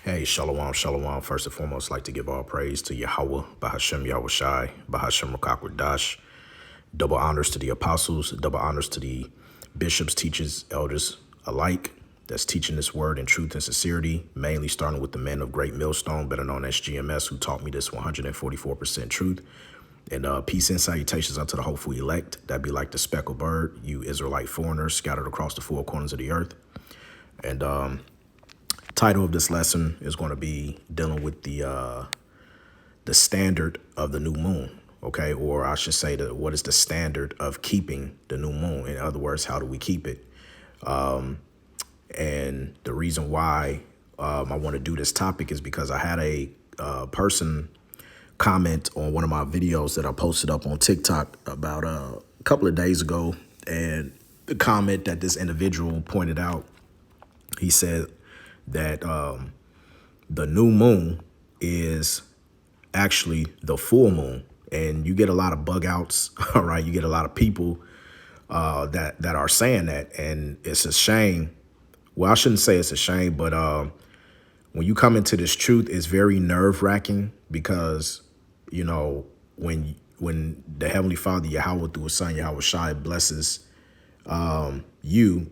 Hey, Shalom, Shalom. First and foremost, I'd like to give all praise to Yahweh, Bahashem Yahushai, Bahashem Rakakwadash. Double honors to the apostles, double honors to the bishops, teachers, elders alike that's teaching this word in truth and sincerity, mainly starting with the men of Great Millstone, better known as GMS, who taught me this 144% truth. And peace and salutations unto the hopeful elect. That be like the speckled bird, you Israelite foreigners scattered across the four corners of the earth. And title of this lesson is going to be dealing with the standard of the new moon, okay? Or I should say that what is the standard of keeping the new moon? In other words, how do we keep it? And the reason why I want to do this topic is because I had a person comment on one of my videos that I posted up on TikTok about a couple of days ago. And the comment that this individual pointed out, he said that the new moon is actually the full moon, and you get a lot of bug outs. All right, you get a lot of people that are saying that, and it's a shame. Well, I shouldn't say it's a shame, but when you come into this truth, it's very nerve wracking because you know when the Heavenly Father Yahweh through His Son Yahweh Shai blesses you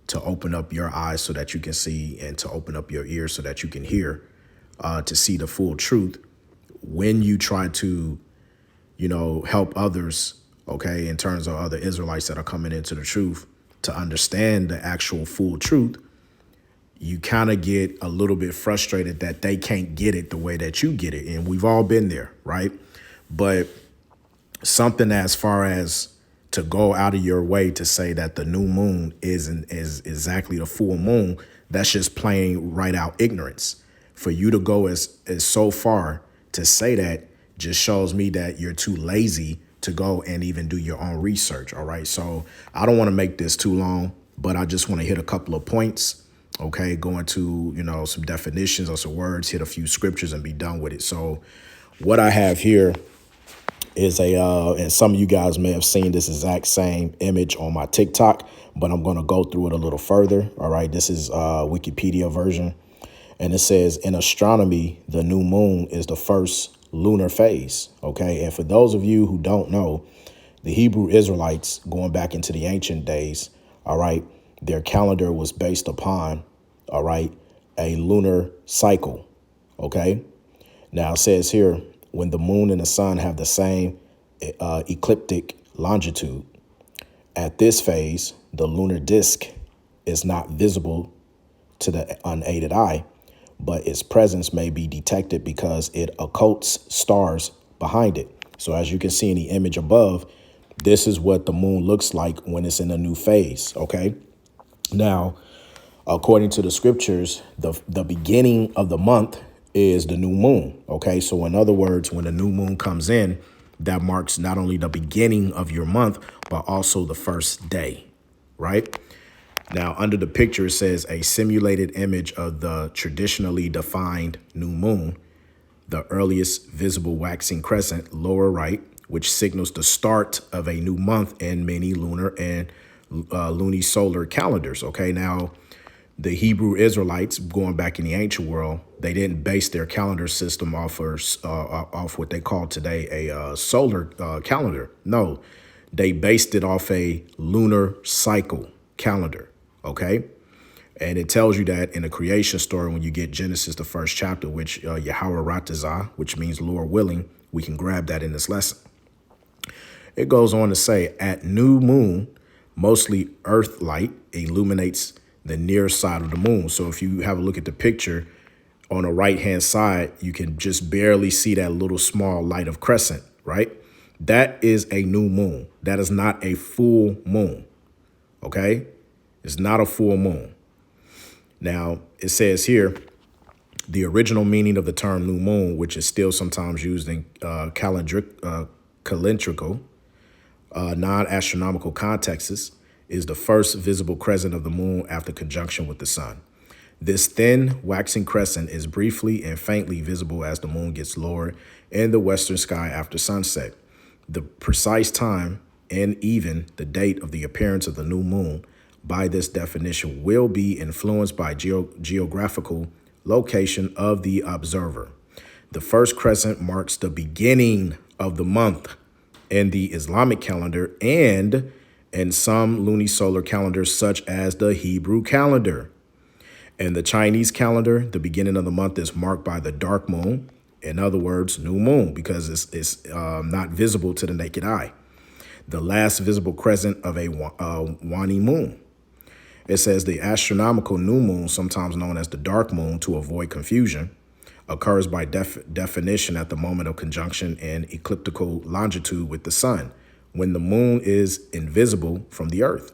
to open up your eyes so that you can see, and to open up your ears so that you can hear, to see the full truth. When you try to, help others, okay, in terms of other Israelites that are coming into the truth, to understand the actual full truth, you kind of get a little bit frustrated that they can't get it the way that you get it. And we've all been there, right? But something as far as to go out of your way to say that the new moon is exactly the full moon, that's just plain right out ignorance. For you to go as so far to say that just shows me that you're too lazy to go and even do your own research. All right. So I don't want to make this too long, but I just want to hit a couple of points. OK, go into, some definitions or some words, hit a few scriptures and be done with it. So what I have here is and some of you guys may have seen this exact same image on my TikTok, but I'm going to go through it a little further. All right. This is Wikipedia version. And it says, in astronomy, the new moon is the first lunar phase. OK, and for those of you who don't know, the Hebrew Israelites going back into the ancient days. All right. Their calendar was based upon, all right, a lunar cycle. OK, now it says here, when the moon and the sun have the same ecliptic longitude. At this phase, the lunar disk is not visible to the unaided eye, but its presence may be detected because it occults stars behind it. So as you can see in the image above, this is what the moon looks like when it's in a new phase. OK, now, according to the scriptures, the beginning of the month is the new moon. OK, so in other words, when the new moon comes in, that marks not only the beginning of your month, but also the first day. Right now, under the picture, it says a simulated image of the traditionally defined new moon, the earliest visible waxing crescent, lower right, which signals the start of a new month in many lunar and lunisolar calendars. OK, now, the Hebrew Israelites, going back in the ancient world, they didn't base their calendar system off what they call today a solar calendar. No, they based it off a lunar cycle calendar. OK, and it tells you that in the creation story, when you get Genesis, the first chapter, which Yahweh Ratazah, which means Lord willing, we can grab that in this lesson. It goes on to say, at new moon, mostly earth light illuminates the near side of the moon. So if you have a look at the picture on the right hand side, you can just barely see that little small light of crescent. Right. That is a new moon. That is not a full moon. OK, it's not a full moon. Now, it says here, the original meaning of the term new moon, which is still sometimes used in calendrical, non-astronomical contexts, is the first visible crescent of the moon after conjunction with the sun. This thin waxing crescent is briefly and faintly visible as the moon gets lower in the western sky after sunset. The precise time and even the date of the appearance of the new moon, by this definition, will be influenced by geographical location of the observer. The first crescent marks the beginning of the month in the Islamic calendar and in some lunisolar calendars, such as the Hebrew calendar. In the Chinese calendar, the beginning of the month is marked by the dark moon. In other words, new moon, because it's not visible to the naked eye. The last visible crescent of a waning moon. It says the astronomical new moon, sometimes known as the dark moon to avoid confusion, occurs by definition at the moment of conjunction in ecliptical longitude with the sun, when the moon is invisible from the earth.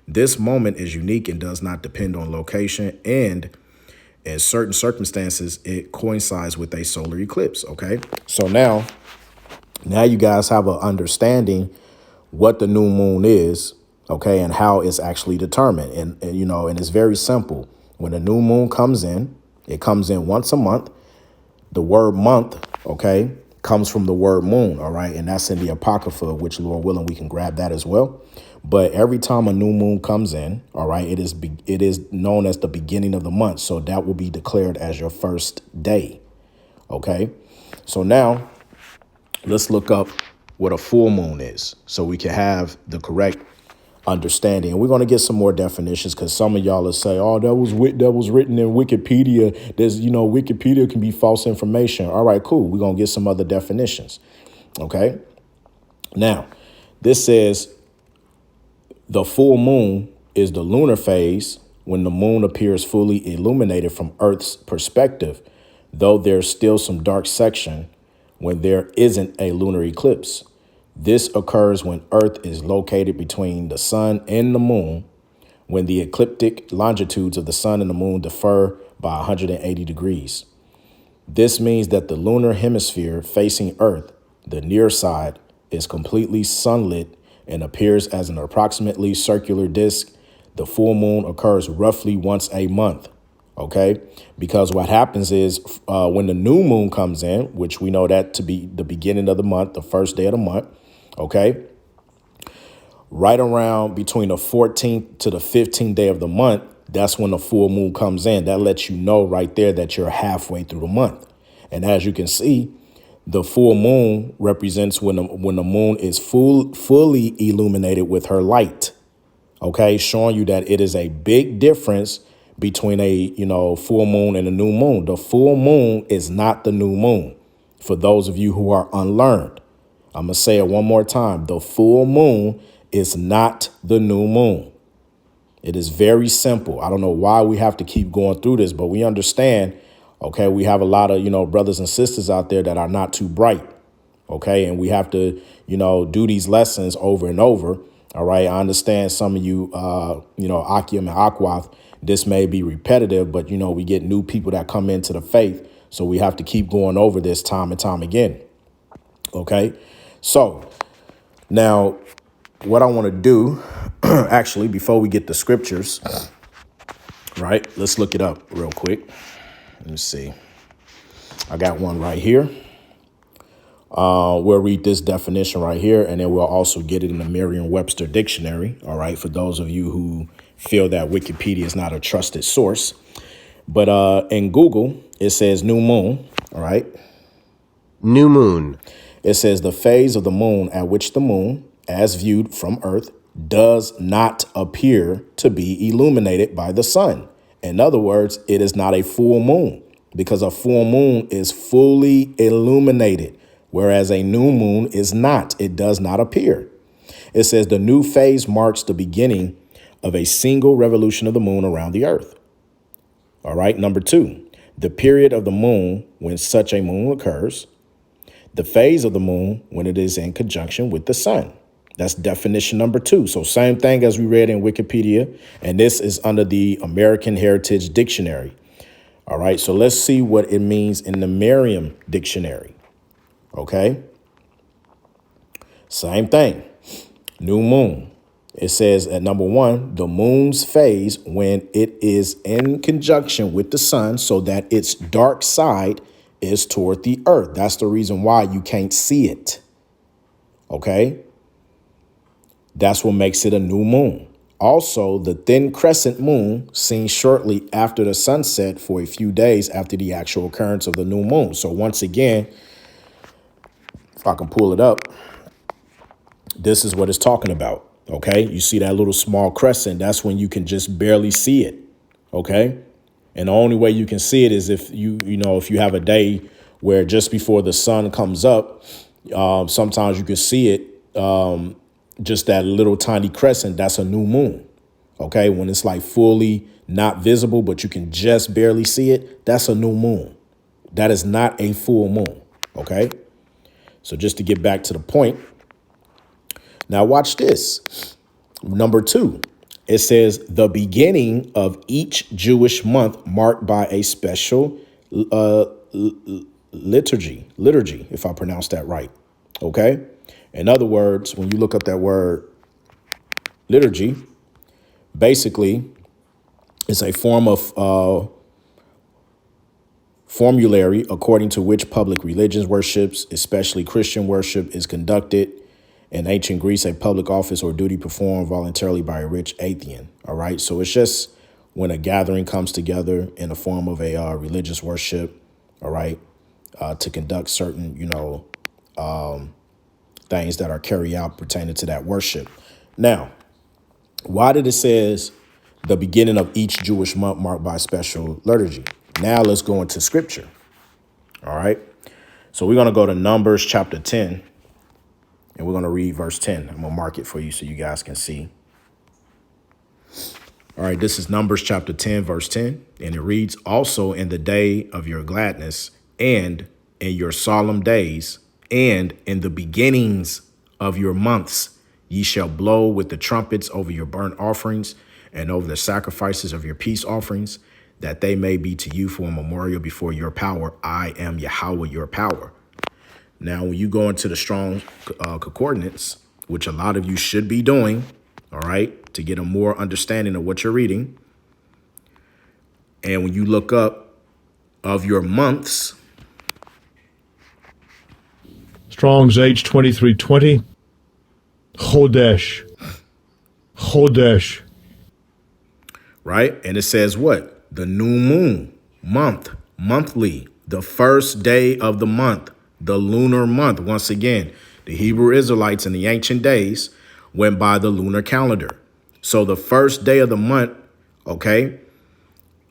This moment is unique and does not depend on location, and in certain circumstances, it coincides with a solar eclipse, okay? So now you guys have an understanding what the new moon is, okay, and how it's actually determined. And you know, and it's very simple. When a new moon comes in, it comes in once a month. The word month, okay, comes from the word moon, all right? And that's in the Apocrypha, which, Lord willing, we can grab that as well. But every time a new moon comes in, all right, it is known as the beginning of the month. So that will be declared as your first day, okay? So now let's look up what a full moon is so we can have the correct understanding. And we're going to get some more definitions, because some of y'all will say, oh, that was written in Wikipedia. There's, Wikipedia can be false information. All right, cool. We're going to get some other definitions. OK, now this says the full moon is the lunar phase when the moon appears fully illuminated from Earth's perspective, though there's still some dark section when there isn't a lunar eclipse. This occurs when Earth is located between the sun and the moon, when the ecliptic longitudes of the sun and the moon differ by 180 degrees. This means that the lunar hemisphere facing Earth, the near side, is completely sunlit and appears as an approximately circular disk. The full moon occurs roughly once a month. OK, because what happens is when the new moon comes in, which we know that to be the beginning of the month, the first day of the month. OK, right around between the 14th to the 15th day of the month, that's when the full moon comes in. That lets you know right there that you're halfway through the month. And as you can see, the full moon represents when the moon is fully illuminated with her light. OK, showing you that it is a big difference between a, full moon and a new moon. The full moon is not the new moon. For those of you who are unlearned, I'm going to say it one more time. The full moon is not the new moon. It is very simple. I don't know why we have to keep going through this, but we understand, okay, we have a lot of, brothers and sisters out there that are not too bright, okay, and we have to, do these lessons over and over, all right? I understand some of you, Akim and Akwath, this may be repetitive, but, we get new people that come into the faith, so we have to keep going over this time and time again, okay? So now what I want to do, actually, before we get the scriptures, right, let's look it up real quick. Let me see. I got one right here. We'll read this definition right here, and then we'll also get it in the Merriam-Webster dictionary. All right, for those of you who feel that Wikipedia is not a trusted source. But in Google, it says new moon. All right. New moon. It says the phase of the moon at which the moon, as viewed from Earth, does not appear to be illuminated by the sun. In other words, it is not a full moon, because a full moon is fully illuminated, whereas a new moon is not. It does not appear. It says the new phase marks the beginning of a single revolution of the moon around the Earth. All right. Number 2, the period of the moon when such a moon occurs. The phase of the moon when it is in conjunction with the sun. That's definition number 2. So same thing as we read in Wikipedia. And this is under the American Heritage Dictionary. All right. So let's see what it means in the Merriam Dictionary. OK. Same thing. New moon. It says at number 1, the moon's phase when it is in conjunction with the sun, so that its dark side is toward the earth. That's the reason why you can't see it. OK. That's what makes it a new moon. Also, the thin crescent moon seen shortly after the sunset for a few days after the actual occurrence of the new moon. So once again, if I can pull it up, this is what it's talking about. Okay, you see that little small crescent? That's when you can just barely see it. Okay, and the only way you can see it is if if you have a day where just before the sun comes up, sometimes you can see it. Just that little tiny crescent. That's a new moon. Okay, when it's like fully not visible, but you can just barely see it, that's a new moon. That is not a full moon. Okay, so just to get back to the point. Now watch this. Number 2, it says the beginning of each Jewish month marked by a special liturgy, if I pronounce that right. Okay. In other words, when you look up that word liturgy, basically it's a form of formulary according to which public religious worships, especially Christian worship, is conducted. In ancient Greece, a public office or duty performed voluntarily by a rich atheist. All right. So it's just when a gathering comes together in the form of a religious worship. All right. To conduct certain, things that are carried out pertaining to that worship. Now, why did it says the beginning of each Jewish month marked by special liturgy? Now let's go into scripture. All right. So we're going to go to Numbers chapter 10. And we're going to read verse 10. I'm going to mark it for you so you guys can see. All right, this is Numbers chapter 10, verse 10. And it reads, also in the day of your gladness and in your solemn days and in the beginnings of your months, ye shall blow with the trumpets over your burnt offerings and over the sacrifices of your peace offerings, that they may be to you for a memorial before your power. I am Yahweh, your power. Now, when you go into the strong concordance, which a lot of you should be doing, all right, to get a more understanding of what you're reading. And when you look up of your months. Strong's H2320. Chodesh. Chodesh. Right. And it says what? The new moon, monthly, the first day of the month. The lunar month. Once again, the Hebrew Israelites in the ancient days went by the lunar calendar. So the first day of the month, okay,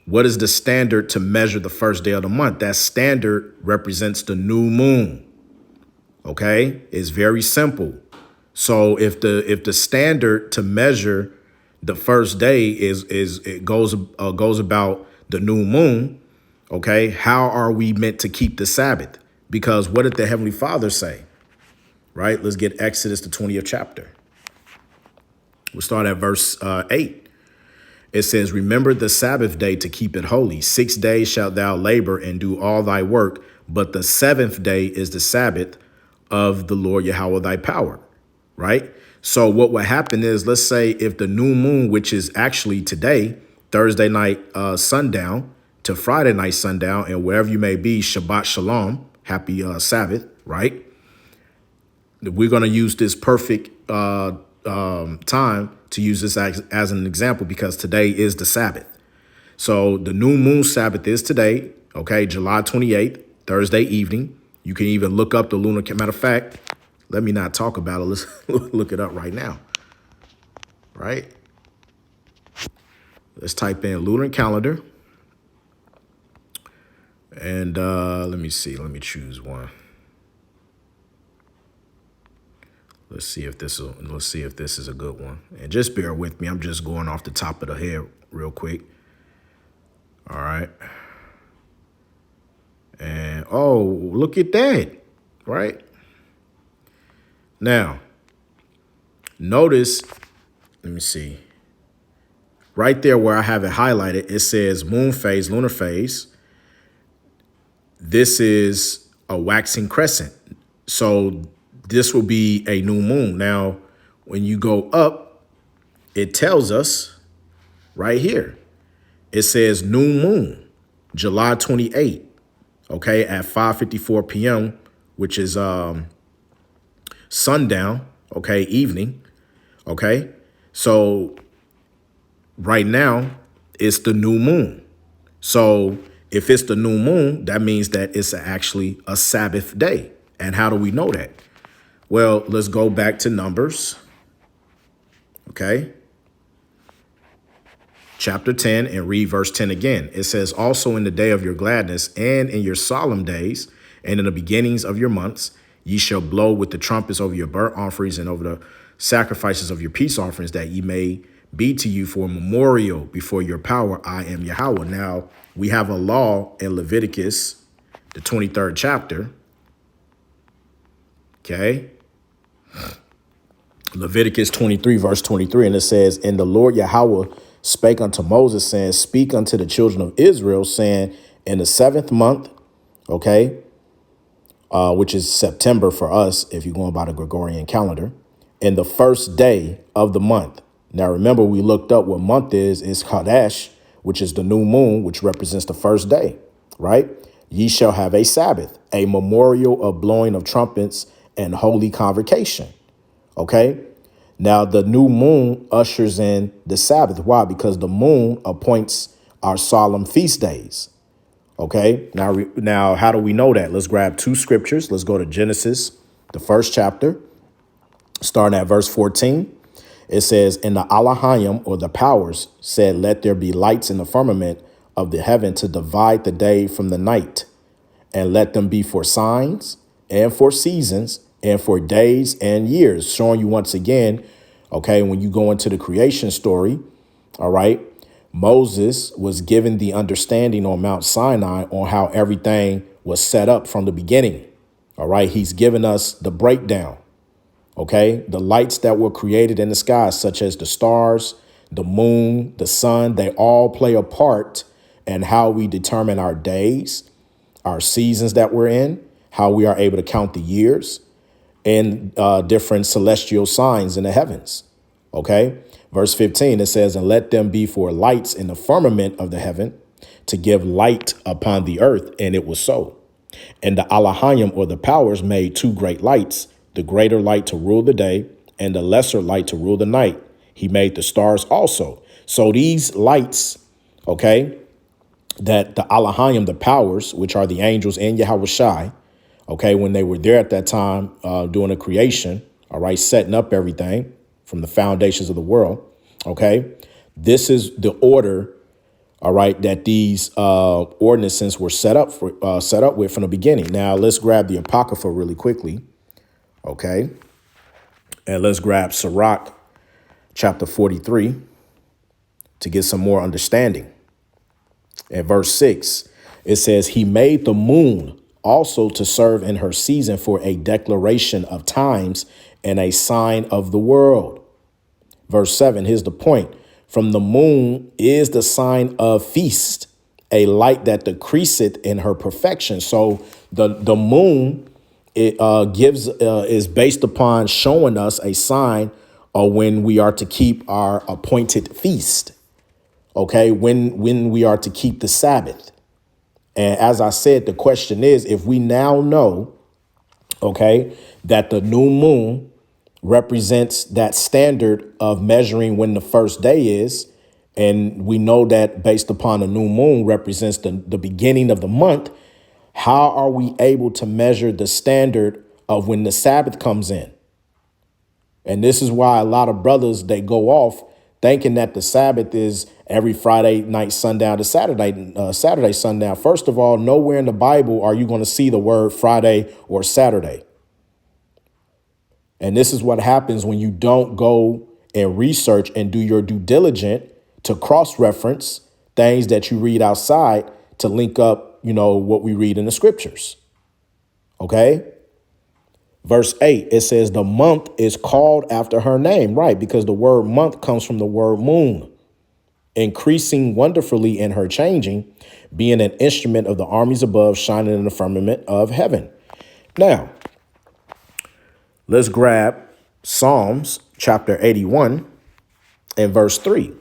what is the standard to measure the first day of the month? That standard represents the new moon. Okay, it's very simple. So if the standard to measure the first day is it goes about the new moon, okay, how are we meant to keep the Sabbath? Because what did the Heavenly Father say? Right? Let's get Exodus, the 20th chapter. We'll start at verse 8. It says, remember the Sabbath day to keep it holy. 6 days shalt thou labor and do all thy work, but the 7th day is the Sabbath of the Lord Yahweh thy power. Right? So what would happen is, let's say if the new moon, which is actually today, Thursday night sundown to Friday night sundown, and wherever you may be, Shabbat Shalom, happy Sabbath, right? We're going to use this perfect time to use this as an example because today is the Sabbath. So the new moon Sabbath is today, okay, July 28th, Thursday evening. You can even look up the lunar. Matter of fact, let me not talk about it. Let's look it up right now. Right? Let's type in lunar calendar. And let me see. Let me choose one. Let's see if this is a good one. And just bear with me. I'm just going off the top of the head real quick. All right. And oh, look at that. Right? Now, notice, let me see. Right there where I have it highlighted, it says moon phase, lunar phase. This is a waxing crescent. So this will be a new moon. Now, when you go up, it tells us right here. It says new moon, July 28th, okay, at 5:54 p.m., which is sundown, okay, evening, okay? So Right now, it's the new moon. So if it's the new moon, that means that it's actually a Sabbath day. And how do we know that? Well, let's go back to Numbers. Okay. Chapter 10 and read verse 10 again. It says, also in the day of your gladness and in your solemn days and in the beginnings of your months, ye shall blow with the trumpets over your burnt offerings and over the sacrifices of your peace offerings, that ye may be to you for a memorial before your power. I am Yahweh. Now, we have a law in Leviticus, the 23rd chapter. Okay. Leviticus 23, verse 23, and it says, and the Lord Yahweh spake unto Moses, saying, speak unto the children of Israel, saying, in the 7th month, okay, which is September for us, if you're going by the Gregorian calendar, in the first day of the month. Now, remember, we looked up what month is Chodesh, which is the new moon, which represents the first day, right? Ye shall have a Sabbath, a memorial of blowing of trumpets and holy convocation. Okay. Now, the new moon ushers in the Sabbath. Why? Because the moon appoints our solemn feast days. OK, now, how do we know that? Let's grab two scriptures. Let's go to Genesis, the first chapter, starting at verse 14. It says, and the Elohim, or the powers, said, let there be lights in the firmament of the heaven to divide the day from the night, and let them be for signs and for seasons and for days and years, showing you once again, okay, when you go into the creation story, all right, Moses was given the understanding on Mount Sinai on how everything was set up from the beginning. All right, he's given us the breakdown. Okay, the lights that were created in the sky, such as the stars, the moon, the sun, they all play a part in how we determine our days, our seasons that we're in, how we are able to count the years, and different celestial signs in the heavens. Okay, verse 15, it says, and let them be for lights in the firmament of the heaven to give light upon the earth. And it was so. And the Elohim, or the powers, made two great lights, the greater light to rule the day and the lesser light to rule the night. He made the stars also. So these lights, okay, that the Elohim, the powers, which are the angels and Yahweh Shai, okay, when they were there at that time doing the creation, all right, setting up everything from the foundations of the world, okay, this is the order, all right, that these ordinances were set up with from the beginning. Now, let's grab the Apocrypha really quickly, okay, and let's grab Sirach chapter 43 to get some more understanding. At verse 6, it says, he made the moon also to serve in her season for a declaration of times and a sign of the world. Verse 7, here's the point. From the moon is the sign of feast, a light that decreaseth in her perfection. So the moon, it is based upon showing us a sign of when we are to keep our appointed feast. OK, when we are to keep the Sabbath. And as I said, the question is, if we now know, OK, that the new moon represents that standard of measuring when the first day is, and we know that based upon the new moon represents the beginning of the month, how are we able to measure the standard of when the Sabbath comes in? And this is why a lot of brothers, they go off thinking that the Sabbath is every Friday night sundown to Saturday sundown. First of all, nowhere in the Bible are you going to see the word Friday or Saturday. And this is what happens when you don't go and research and do your due diligence to cross-reference things that you read outside to link up, you know, what we read in the scriptures. OK. Verse 8, it says the month is called after her name. Right. Because the word month comes from the word moon, increasing wonderfully in her changing, being an instrument of the armies above, shining in the firmament of heaven. Now, let's grab Psalms chapter 81 and verse 3.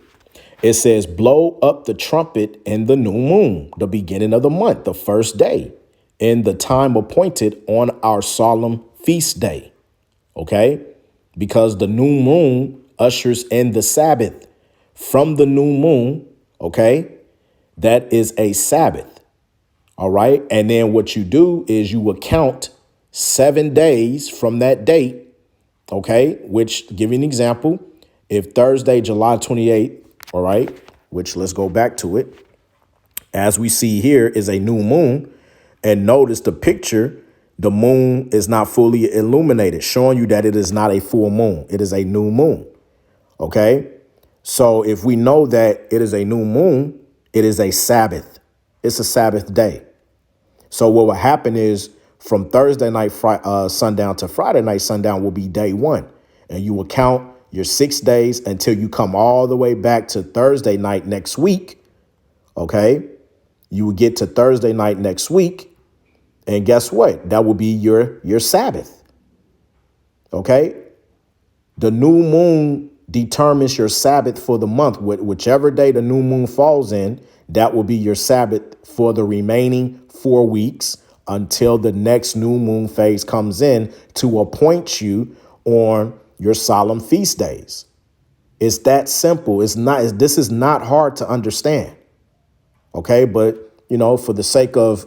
It says, blow up the trumpet in the new moon, the beginning of the month, the first day, in the time appointed on our solemn feast day. OK, because the new moon ushers in the Sabbath from the new moon, okay, that is a Sabbath. All right. And then what you do is you will count 7 days from that date. OK, which give you an example. If Thursday, July 28th. All right, which let's go back to it. As we see here is a new moon. And notice the picture. The moon is not fully illuminated, showing you that it is not a full moon. It is a new moon. OK, so if we know that it is a new moon, it is a Sabbath. It's a Sabbath day. So what will happen is from Thursday night sundown to Friday night sundown will be day one. And you will count your 6 days until you come all the way back to Thursday night next week. OK, you will get to Thursday night next week. And guess what? That will be your Sabbath. OK, the new moon determines your Sabbath for the month. Whichever day the new moon falls in, that will be your Sabbath for the remaining 4 weeks until the next new moon phase comes in to appoint you on your solemn feast days. It's that simple. This is not hard to understand. OK, but, for the sake of,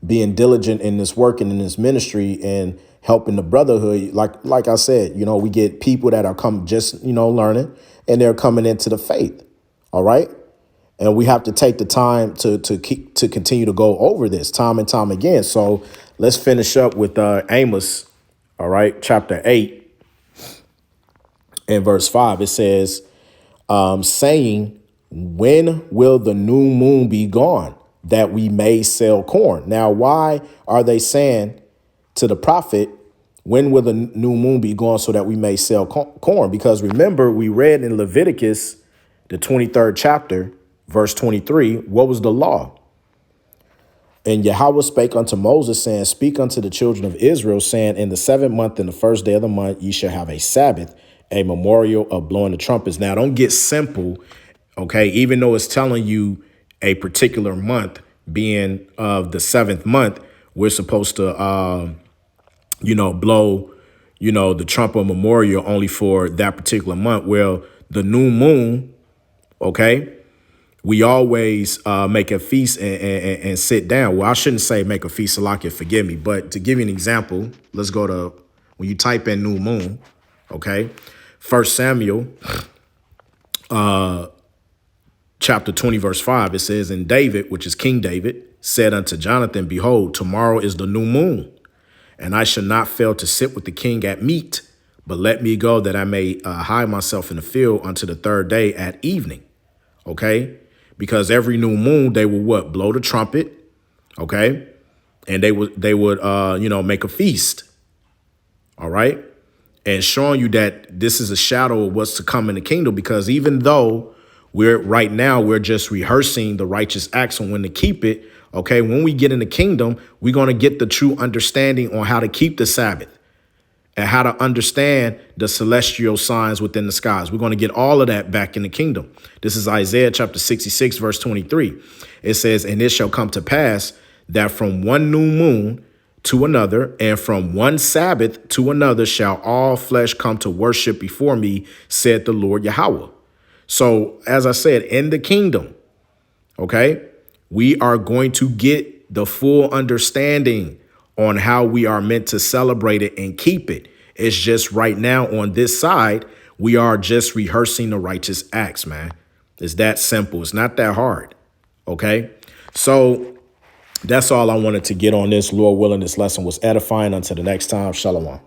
being diligent in this work and in this ministry and helping the brotherhood, like I said, we get people that are learning, and they're coming into the faith. All right. And we have to take the time to continue to go over this time and time again. So let's finish up with Amos. All right. Chapter 8 and verse 5. It says, saying, when will the new moon be gone that we may sell corn? Now, why are they saying to the prophet, when will the new moon be gone so that we may sell corn? Because remember, we read in Leviticus, the 23rd chapter, verse 23, what was the law? And Yahweh spake unto Moses, saying, speak unto the children of Israel, saying, in the 7th month, in the 1st day of the month, ye shall have a Sabbath, a memorial of blowing the trumpets. Now, don't get simple. OK, even though it's telling you a particular month being of the 7th month, we're supposed to, blow, the trumpet memorial only for that particular month. Well, the new moon. OK, we always make a feast and sit down. Well, I shouldn't say make a feast, Salakia, forgive me. But to give you an example, let's go to when you type in new moon. OK, 1 Samuel chapter 20, verse 5, it says, and David, which is King David, said unto Jonathan, behold, tomorrow is the new moon, and I shall not fail to sit with the king at meat, but let me go that I may hide myself in the field unto the 3rd day at evening. OK, because every new moon they will what? Blow the trumpet. OK, and they would make a feast. All right. And showing you that this is a shadow of what's to come in the kingdom, because even though we're just rehearsing the righteous acts on when to keep it. OK, when we get in the kingdom, we're going to get the true understanding on how to keep the Sabbath and how to understand the celestial signs within the skies. We're going to get all of that back in the kingdom. This is Isaiah chapter 66, verse 23. It says, and it shall come to pass that from one new moon to another, and from one Sabbath to another, shall all flesh come to worship before me, said the Lord Yahweh. So, as I said, in the kingdom, OK, we are going to get the full understanding on how we are meant to celebrate it and keep it. It's just right now on this side, we are just rehearsing the righteous acts, man. It's that simple. It's not that hard. OK, so that's all I wanted to get on this. Lord willing, this lesson was edifying. Until the next time, shalom.